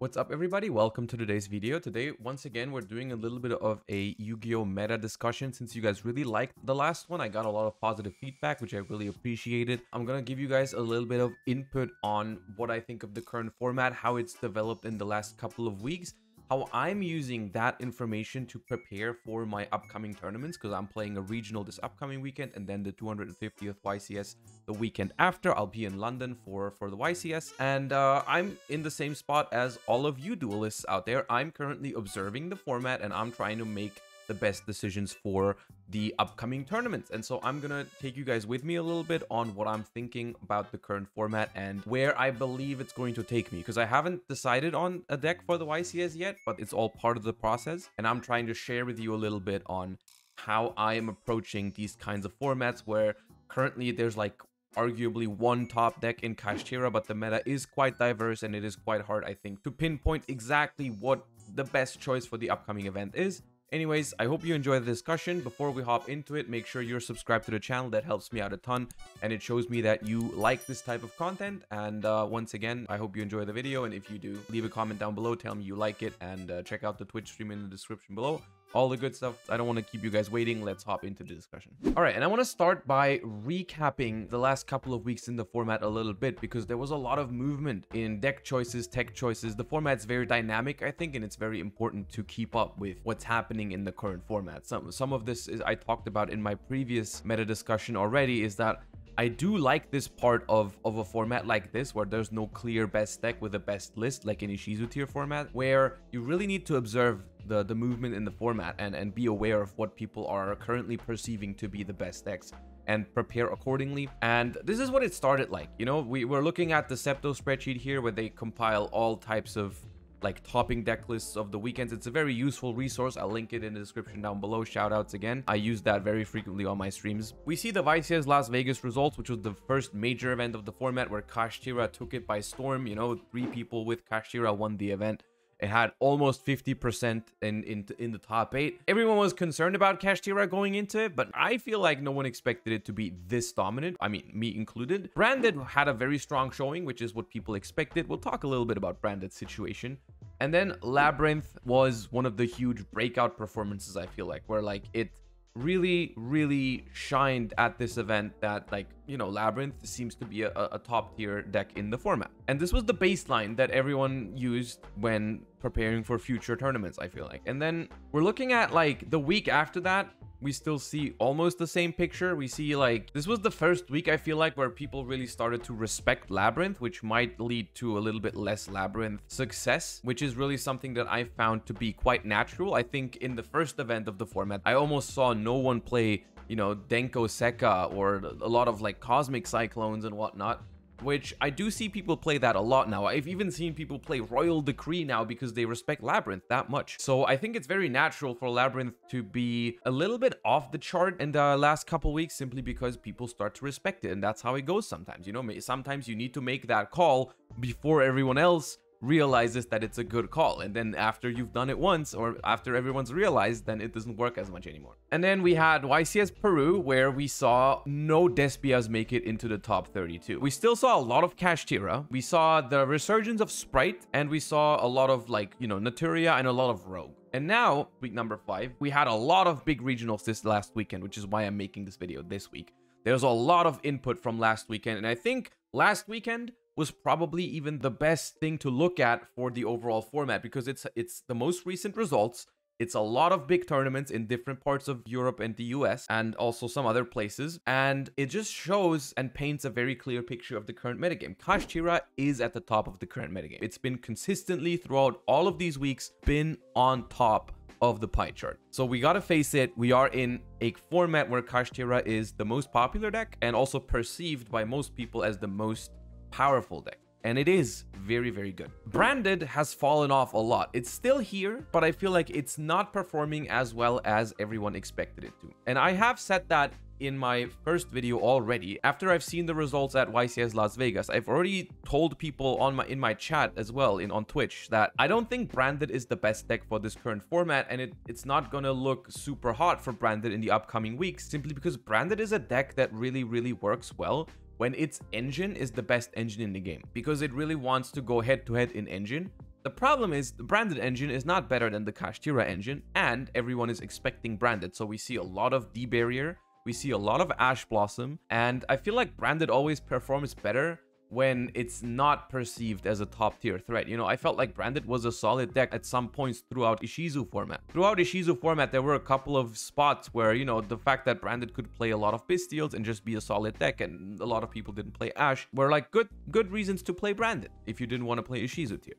What's up, everybody? Welcome to today's video. Today, once again, we're doing a little bit of a Yu-Gi-Oh meta discussion. Since you guys really liked the last one, I got a lot of positive feedback, which I really appreciated. I'm gonna give you guys a little bit of input on what I think of the current format, how it's developed in the last couple of weeks, how I'm using that information to prepare for my upcoming tournaments, because I'm playing a regional this upcoming weekend and then the 250th YCS the weekend after. I'll be in London for the YCS, and I'm in the same spot as all of you duelists out there. I'm currently observing the format and I'm trying to make the best decisions for the upcoming tournaments. And so I'm gonna take you guys with me a little bit on what I'm thinking about the current format and where I believe it's going to take me, because I haven't decided on a deck for the YCS yet, but it's all part of the process, and I'm trying to share with you a little bit on how I am approaching these kinds of formats, where currently there's like arguably one top deck in Kashtira, but the meta is quite diverse and it is quite hard, I think, to pinpoint exactly what the best choice for the upcoming event is. Anyways, I hope you enjoy the discussion. Before we hop into it, make sure you're subscribed to the channel. That helps me out a ton, and it shows me that you like this type of content. And once again, I hope you enjoy the video, and if you do, leave a comment down below, tell me you like it, and check out the Twitch stream in the description below. All the good stuff. I don't want to keep you guys waiting. Let's hop into the discussion. All right, and I want to start by recapping the last couple of weeks in the format a little bit, because there was a lot of movement in deck choices, tech choices. The format's very dynamic, I think, and it's very important to keep up with what's happening in the current format. Some of this is I talked about in my previous meta discussion already, is that I do like this part of a format like this, where there's no clear best deck with a best list, like in Ishizu tier format, where you really need to observe the movement in the format and be aware of what people are currently perceiving to be the best decks and prepare accordingly. And this is what it started like. You know, we're looking at the Septo spreadsheet here, where they compile all types of like topping deck lists of the weekends. It's a very useful resource. I'll link it in the description down below. Shout outs again. I use that very frequently on my streams. We see the YCS Las Vegas results, which was the first major event of the format, where Kashtira took it by storm. You know, 3 people with Kashtira won the event. It had almost 50% in the top 8. Everyone was concerned about Kashtira going into it, but I feel like no one expected it to be this dominant. I mean, me included. Branded had a very strong showing, which is what people expected. We'll talk a little bit about Branded's situation. And then Labyrinth was one of the huge breakout performances, I feel like, where like it really shined at this event, that like, you know, Labyrinth seems to be a top tier deck in the format. And this was the baseline that everyone used when preparing for future tournaments, I feel like. And then we're looking at like the week after that, we still see almost the same picture. We see like this was the first week, I feel like, where people really started to respect Labyrinth, which might lead to a little bit less Labyrinth success, which is really something that I found to be quite natural. I think in the first event of the format, I almost saw no one play, you know, Denko Sekka or a lot of like Cosmic Cyclones and whatnot, which I do see people play that a lot now. I've even seen people play Royal Decree now because they respect Labyrinth that much. So I think it's very natural for Labyrinth to be a little bit off the chart in the last couple weeks, simply because people start to respect it. And that's how it goes sometimes. You know, sometimes you need to make that call before everyone else realizes that it's a good call, and then after you've done it once, or after everyone's realized, then it doesn't work as much anymore. And then we had YCS Peru, where we saw no Despias make it into the top 32. We still saw a lot of Kashtira, we saw the resurgence of Sprite, and we saw a lot of like, you know, Naturia and a lot of Rogue. And now, week number 5, we had a lot of big regionals this last weekend, which is why I'm making this video this week. There's a lot of input from last weekend, and I think last weekend was probably even the best thing to look at for the overall format, because it's the most recent results. It's a lot of big tournaments in different parts of Europe and the US, and also some other places, and it just shows and paints a very clear picture of the current metagame. Kashtira is at the top of the current metagame. It's been consistently throughout all of these weeks been on top of the pie chart. So we gotta face it, we are in a format where Kashtira is the most popular deck, and also perceived by most people as the most powerful deck, and it is very good. Branded has fallen off a lot. It's still here, but I feel like it's not performing as well as everyone expected it to, and I have said that in my first video already. After I've seen the results at YCS Las Vegas, I've already told people on in my chat as well on Twitch that I don't think Branded is the best deck for this current format, and it's not gonna look super hot for Branded in the upcoming weeks, simply because Branded is a deck that really works well when its engine is the best engine in the game, because it really wants to go head to head in engine The problem is the branded engine is not better than the Kashtira engine, and everyone is expecting branded. So we see a lot of D-Barrier, we see a lot of Ash Blossom, and I feel like branded always performs better when it's not perceived as a top tier threat. You know, I felt like branded was a solid deck at some points throughout Ishizu format. Throughout Ishizu format, there were a couple of spots where, you know, the fact that branded could play a lot of Bystials and just be a solid deck, and a lot of people didn't play Ash, were like good reasons to play branded if you didn't want to play Ishizu tier.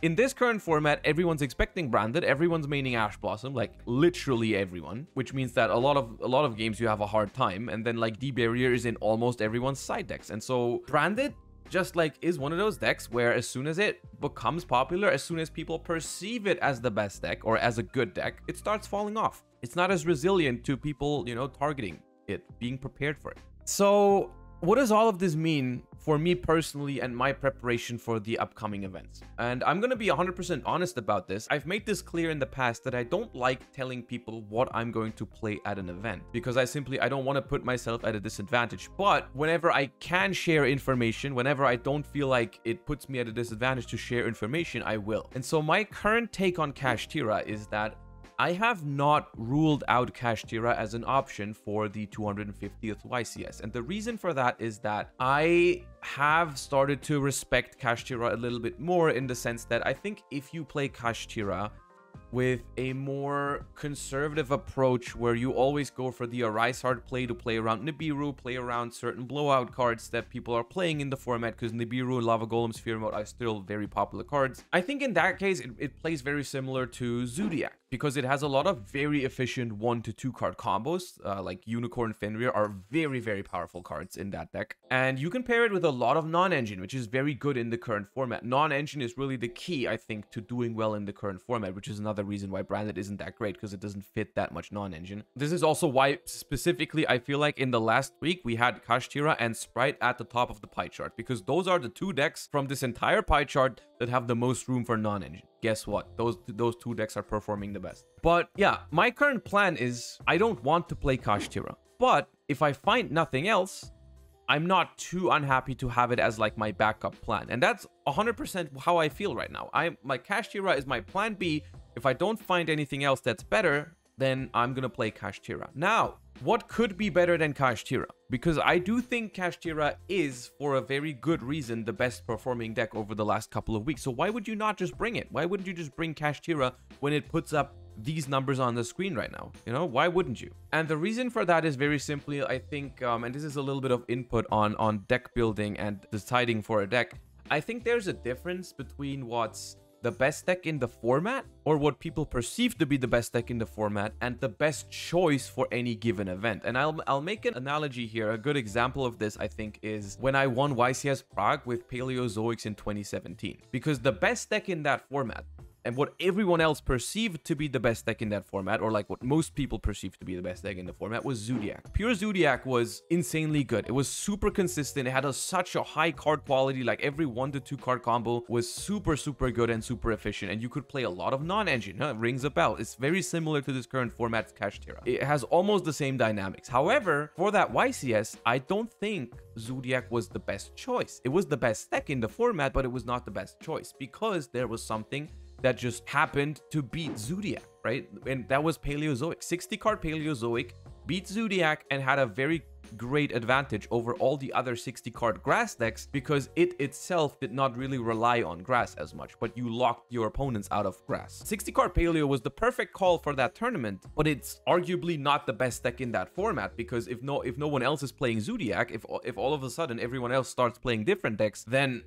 In this current format, everyone's expecting branded, everyone's maining Ash Blossom, like literally everyone, which means that a lot of games you have a hard time, and then like D-Barrier is in almost everyone's side decks. And so branded just like is one of those decks where as soon as it becomes popular, as soon as people perceive it as the best deck or as a good deck, it starts falling off. It's not as resilient to people, you know, targeting it, being prepared for it. So what does all of this mean for me personally and my preparation for the upcoming events? And I'm going to be 100% honest about this. I've made this clear in the past that I don't like telling people what I'm going to play at an event, because I don't want to put myself at a disadvantage. But whenever I can share information, whenever I don't feel like it puts me at a disadvantage to share information, I will. And so my current take on Kashtira is that I have not ruled out Kashtira as an option for the 250th YCS. And the reason for that is that I have started to respect Kashtira a little bit more, in the sense that I think if you play Kashtira with a more conservative approach, where you always go for the Arise Hard play to play around Nibiru, play around certain blowout cards that people are playing in the format, because Nibiru and Lava Golem Sphere Mode are still very popular cards. I think in that case, it plays very similar to Zodiac, because it has a lot of very efficient 1 to 2 card combos, like Unicorn Fenrir are very, very powerful cards in that deck. And you can pair it with a lot of non-engine, which is very good in the current format. Non-engine is really the key, I think, to doing well in the current format, which is another reason why branded isn't that great, because it doesn't fit that much non-engine. This is also why specifically I feel like in the last week we had Kashtira and Sprite at the top of the pie chart, because those are the two decks from this entire pie chart that have the most room for non-engine. Guess what? Those two decks are performing the best. But yeah, my current plan is I don't want to play Kashtira, but if I find nothing else, I'm not too unhappy to have it as like my backup plan. And that's 100% how I feel right now. My Kashtira is my plan B. If I don't find anything else that's better, then I'm gonna play Kashtira. Now, what could be better than Kashtira? Because I do think Kashtira is, for a very good reason, the best performing deck over the last couple of weeks. So why would you not just bring it? Why wouldn't you just bring Kashtira when it puts up these numbers on the screen right now? You know, why wouldn't you? And the reason for that is very simply, I think, and this is a little bit of input on deck building and deciding for a deck. I think there's a difference between what's the best deck in the format, or what people perceive to be the best deck in the format, and the best choice for any given event. And I'll make an analogy here. A good example of this, I think, is when I won YCS Prague with Paleozoics in 2017. Because the best deck in that format, and what everyone else perceived to be the best deck in that format, or like what most people perceived to be the best deck in the format, was Zodiac. Pure Zodiac was insanely good. It was super consistent. It had such a high card quality. Like every 1 to 2 card combo was super, super good and super efficient. And you could play a lot of non-engine. Huh? Rings a bell. It's very similar to this current format's Kashtira. It has almost the same dynamics. However, for that YCS, I don't think Zodiac was the best choice. It was the best deck in the format, but it was not the best choice, because there was something that just happened to beat Zodiac, right? And that was Paleozoic. 60 card Paleozoic beat Zodiac and had a very great advantage over all the other 60 card grass decks, because it itself did not really rely on grass as much, but you locked your opponents out of grass. 60 card Paleo was the perfect call for that tournament, but it's arguably not the best deck in that format, because if no one else is playing Zodiac, if all of a sudden everyone else starts playing different decks, then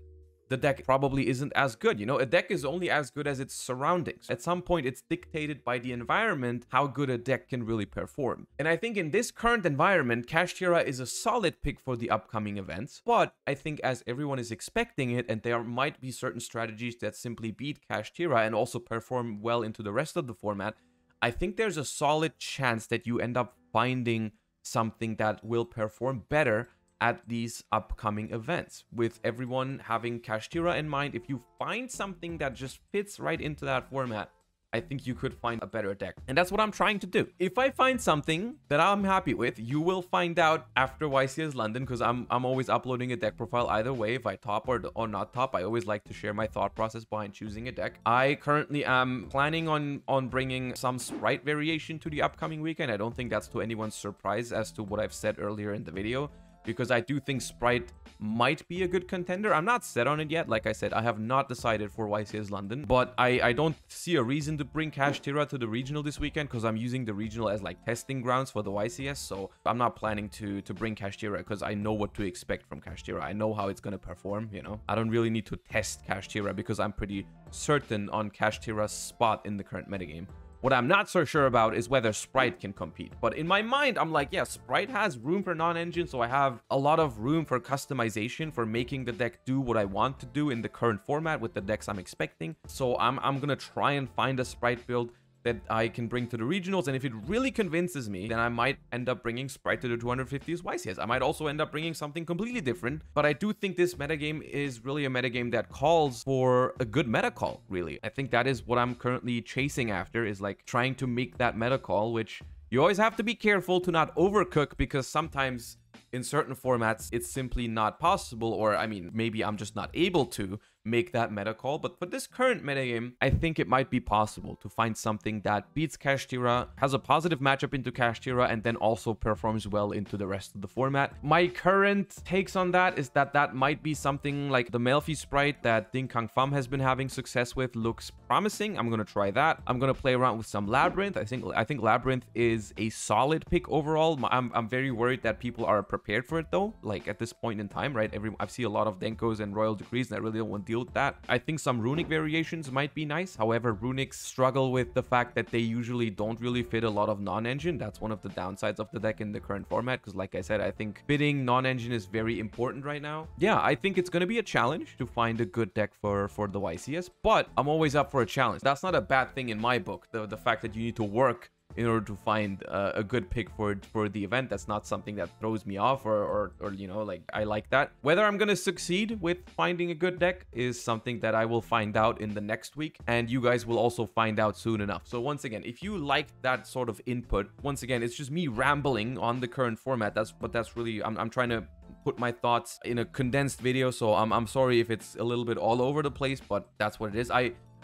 the deck probably isn't as good. You know, a deck is only as good as its surroundings. At some point, it's dictated by the environment how good a deck can really perform. And I think in this current environment, Kashtira is a solid pick for the upcoming events. But I think as everyone is expecting it, and there might be certain strategies that simply beat Kashtira and also perform well into the rest of the format, I think there's a solid chance that you end up finding something that will perform better at these upcoming events. With everyone having Kashtira in mind, if you find something that just fits right into that format, I think you could find a better deck. And that's what I'm trying to do. If I find something that I'm happy with, you will find out after YCS London, because I'm always uploading a deck profile either way. If I top or not top, I always like to share my thought process behind choosing a deck. I currently am planning on bringing some Sprite variation to the upcoming weekend. I don't think that's to anyone's surprise as to what I've said earlier in the video, because I do think Sprite might be a good contender. I'm not set on it yet. Like I said, I have not decided for YCS London, but I don't see a reason to bring Kashtira to the regional this weekend, because I'm using the regional as like testing grounds for the YCS. So I'm not planning to bring Kashtira, because I know what to expect from Kashtira. I know how it's going to perform, you know. I don't really need to test Kashtira because I'm pretty certain on Kashtira's spot in the current metagame. What I'm not so sure about is whether Sprite can compete. But in my mind, I'm like, yeah, Sprite has room for non-engine, so I have a lot of room for customization, for making the deck do what I want to do in the current format with the decks I'm expecting. So I'm gonna try and find a Sprite build that I can bring to the regionals, and if it really convinces me, then I might end up bringing Sprite to the 250th YCS. I might also end up bringing something completely different, but I do think this metagame is really a metagame that calls for a good meta call, really. I think that is what I'm currently chasing after, is like trying to make that meta call, which you always have to be careful to not overcook, because sometimes in certain formats it's simply not possible, or I mean, maybe I'm just not able to make that meta call. But for this current metagame, I think it might be possible to find something that beats Kashtira, has a positive matchup into Kashtira, and then also performs well into the rest of the format. My current takes on that is that that might be something like the Melfi Sprite that Ding Kang Pham has been having success with. Looks promising. I'm gonna try that. I'm gonna play around with some Labyrinth. I think Labyrinth is a solid pick overall. I'm very worried that people are prepared for it though, like at this point in time, right? I've seen a lot of Denkos and Royal Decrees, and I really don't want to deal with that. I think some runic variations might be nice. However, runics struggle with the fact that they usually don't really fit a lot of non-engine. That's one of the downsides of the deck in the current format, because like I said, I think fitting non-engine is very important right now. Yeah, I think it's going to be a challenge to find a good deck for the YCS, but I'm always up for a challenge. That's not a bad thing in my book. The fact that you need to work in order to find a good pick for the event, that's not something that throws me off, or you know, like, I like that. Whether I'm gonna succeed with finding a good deck is something that I will find out in the next week, and you guys will also find out soon enough. So once again, if you like that sort of input, once again, it's just me rambling on the current format. That's really, I'm trying to put my thoughts in a condensed video, so I'm sorry if it's a little bit all over the place, but that's what it is.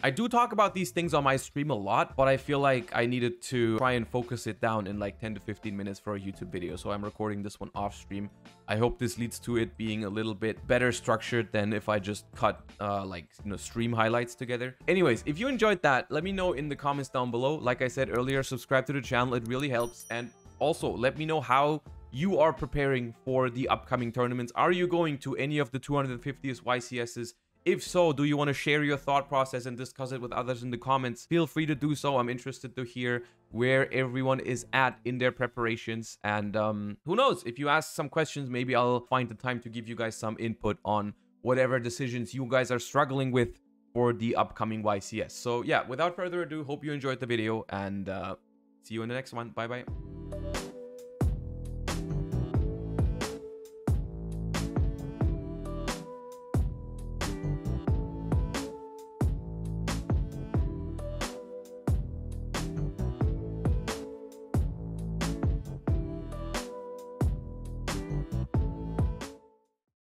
I do talk about these things on my stream a lot, but I feel like I needed to try and focus it down in like 10 to 15 minutes for a YouTube video. So I'm recording this one off stream. I hope this leads to it being a little bit better structured than if I just cut like, you know, stream highlights together. Anyways, if you enjoyed that, let me know in the comments down below. Like I said earlier, subscribe to the channel. It really helps. And also let me know how you are preparing for the upcoming tournaments. Are you going to any of the 250th YCSs? If so, do you want to share your thought process and discuss it with others in the comments? Feel free to do so. I'm interested to hear where everyone is at in their preparations. And who knows, if you ask some questions, maybe I'll find the time to give you guys some input on whatever decisions you guys are struggling with for the upcoming YCS. So yeah, without further ado, hope you enjoyed the video, and see you in the next one. Bye bye.